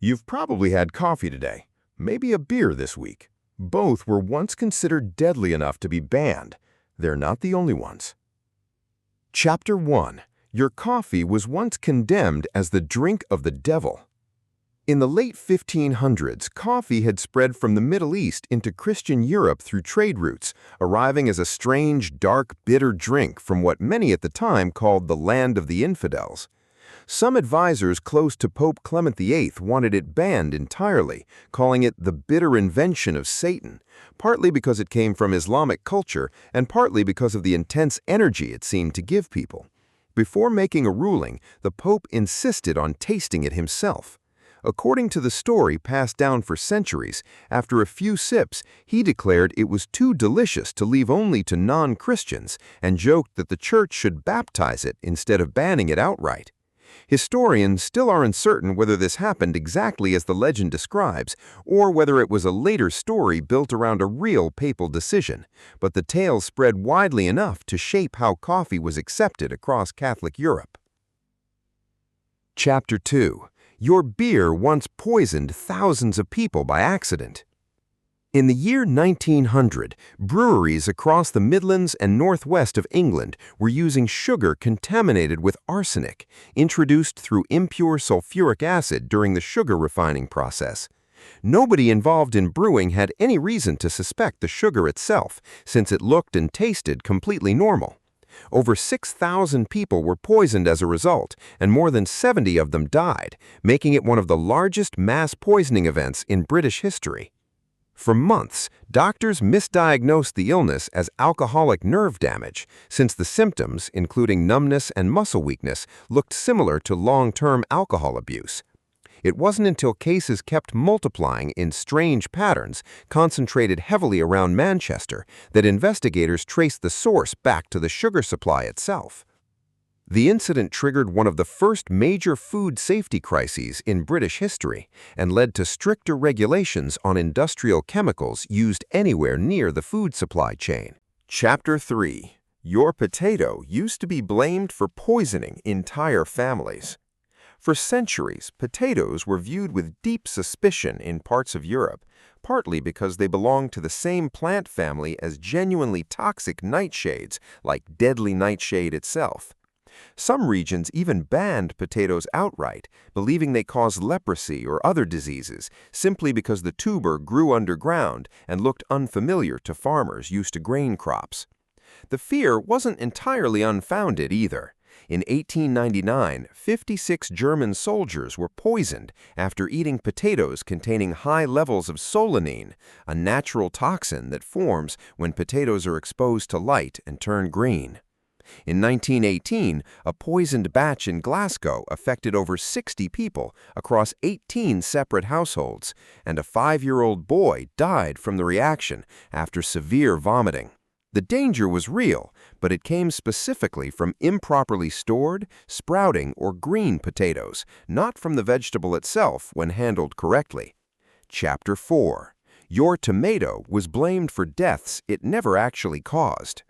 You've probably had coffee today, maybe a beer this week. Both were once considered deadly enough to be banned. They're not the only ones. Chapter 1. Your coffee was once condemned as the drink of the devil. In the late 1500s, coffee had spread from the Middle East into Christian Europe through trade routes, arriving as a strange, dark, bitter drink from what many at the time called the land of the infidels. Some advisors close to Pope Clement VIII wanted it banned entirely, calling it the bitter invention of Satan, partly because it came from Islamic culture and partly because of the intense energy it seemed to give people. Before making a ruling, the Pope insisted on tasting it himself. According to the story passed down for centuries, after a few sips, he declared it was too delicious to leave only to non-Christians and joked that the church should baptize it instead of banning it outright. Historians still are uncertain whether this happened exactly as the legend describes, or whether it was a later story built around a real papal decision, but the tale spread widely enough to shape how coffee was accepted across Catholic Europe. Chapter 2. Your beer once poisoned thousands of people by accident. In the year 1900, breweries across the Midlands and northwest of England were using sugar contaminated with arsenic, introduced through impure sulfuric acid during the sugar refining process. Nobody involved in brewing had any reason to suspect the sugar itself, since it looked and tasted completely normal. Over 6,000 people were poisoned as a result, and more than 70 of them died, making it one of the largest mass poisoning events in British history. For months, doctors misdiagnosed the illness as alcoholic nerve damage, since the symptoms, including numbness and muscle weakness, looked similar to long-term alcohol abuse. It wasn't until cases kept multiplying in strange patterns, concentrated heavily around Manchester, that investigators traced the source back to the sugar supply itself. The incident triggered one of the first major food safety crises in British history and led to stricter regulations on industrial chemicals used anywhere near the food supply chain. Chapter 3. Your potato used to be blamed for poisoning entire families. For centuries, potatoes were viewed with deep suspicion in parts of Europe, partly because they belonged to the same plant family as genuinely toxic nightshades, like deadly nightshade itself. Some regions even banned potatoes outright, believing they caused leprosy or other diseases, simply because the tuber grew underground and looked unfamiliar to farmers used to grain crops. The fear wasn't entirely unfounded either. In 1899, 56 German soldiers were poisoned after eating potatoes containing high levels of solanine, a natural toxin that forms when potatoes are exposed to light and turn green. In 1918, a poisoned batch in Glasgow affected over 60 people across 18 separate households, and a 5-year-old boy died from the reaction after severe vomiting. The danger was real, but it came specifically from improperly stored, sprouting, or green potatoes, not from the vegetable itself when handled correctly. Chapter 4. Your tomato was blamed for deaths it never actually caused.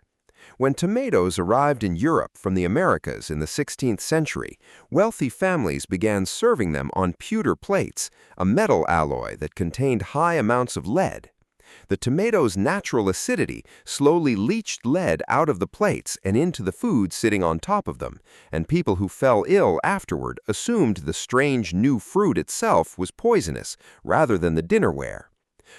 When tomatoes arrived in Europe from the Americas in the 16th century, wealthy families began serving them on pewter plates, a metal alloy that contained high amounts of lead. The tomato's natural acidity slowly leached lead out of the plates and into the food sitting on top of them, and people who fell ill afterward assumed the strange new fruit itself was poisonous rather than the dinnerware.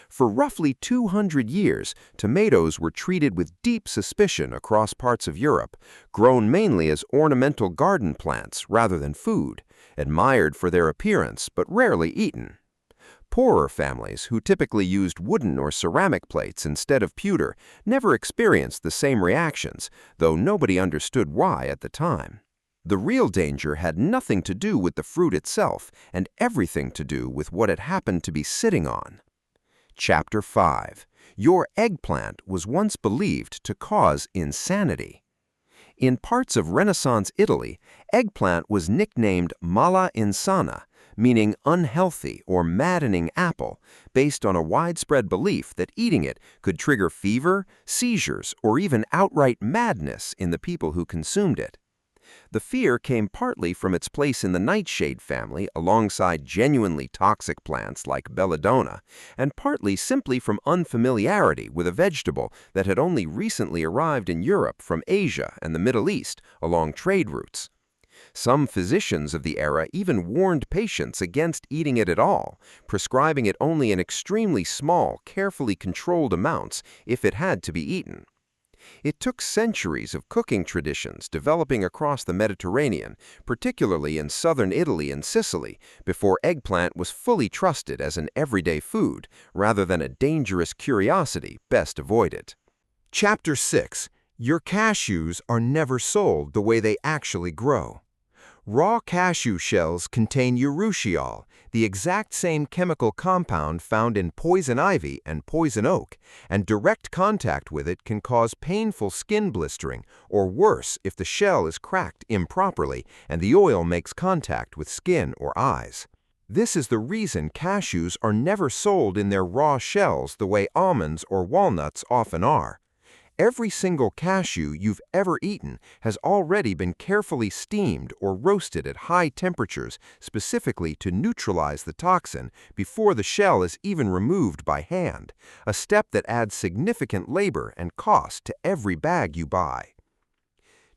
For roughly 200 years, tomatoes were treated with deep suspicion across parts of Europe, grown mainly as ornamental garden plants rather than food, admired for their appearance but rarely eaten. Poorer families, who typically used wooden or ceramic plates instead of pewter, never experienced the same reactions, though nobody understood why at the time. The real danger had nothing to do with the fruit itself and everything to do with what it happened to be sitting on. Chapter 5. Your eggplant was once believed to cause insanity. In parts of Renaissance Italy, eggplant was nicknamed mala insana, meaning unhealthy or maddening apple, based on a widespread belief that eating it could trigger fever, seizures, or even outright madness in the people who consumed it. The fear came partly from its place in the nightshade family alongside genuinely toxic plants like belladonna, and partly simply from unfamiliarity with a vegetable that had only recently arrived in Europe from Asia and the Middle East along trade routes. Some physicians of the era even warned patients against eating it at all, prescribing it only in extremely small, carefully controlled amounts if it had to be eaten. It took centuries of cooking traditions developing across the Mediterranean, particularly in southern Italy and Sicily, before eggplant was fully trusted as an everyday food rather than a dangerous curiosity best avoided. Chapter 6. Your cashews are never sold the way they actually grow. Raw cashew shells contain urushiol, the exact same chemical compound found in poison ivy and poison oak, and direct contact with it can cause painful skin blistering, or worse if the shell is cracked improperly and the oil makes contact with skin or eyes. This is the reason cashews are never sold in their raw shells the way almonds or walnuts often are. Every single cashew you've ever eaten has already been carefully steamed or roasted at high temperatures specifically to neutralize the toxin before the shell is even removed by hand, a step that adds significant labor and cost to every bag you buy.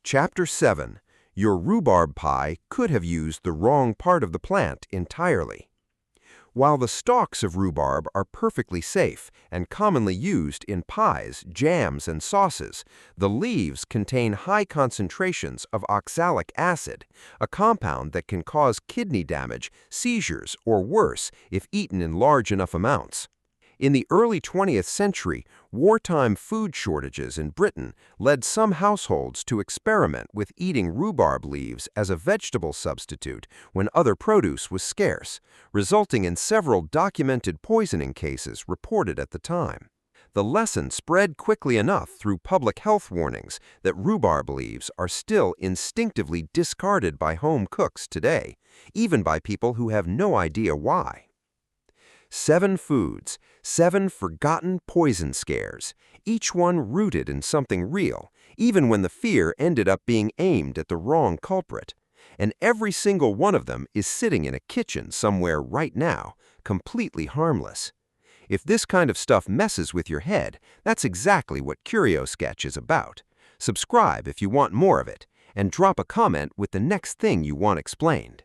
Chapter 7. Your rhubarb pie could have used the wrong part of the plant entirely. While the stalks of rhubarb are perfectly safe and commonly used in pies, jams, and sauces, the leaves contain high concentrations of oxalic acid, a compound that can cause kidney damage, seizures, or worse if eaten in large enough amounts. In the early 20th century, wartime food shortages in Britain led some households to experiment with eating rhubarb leaves as a vegetable substitute when other produce was scarce, resulting in several documented poisoning cases reported at the time. The lesson spread quickly enough through public health warnings that rhubarb leaves are still instinctively discarded by home cooks today, even by people who have no idea why. 7 foods, 7 forgotten poison scares, each one rooted in something real, even when the fear ended up being aimed at the wrong culprit. And every single one of them is sitting in a kitchen somewhere right now, completely harmless. If this kind of stuff messes with your head, that's exactly what Curio Sketch is about. Subscribe if you want more of it, and drop a comment with the next thing you want explained.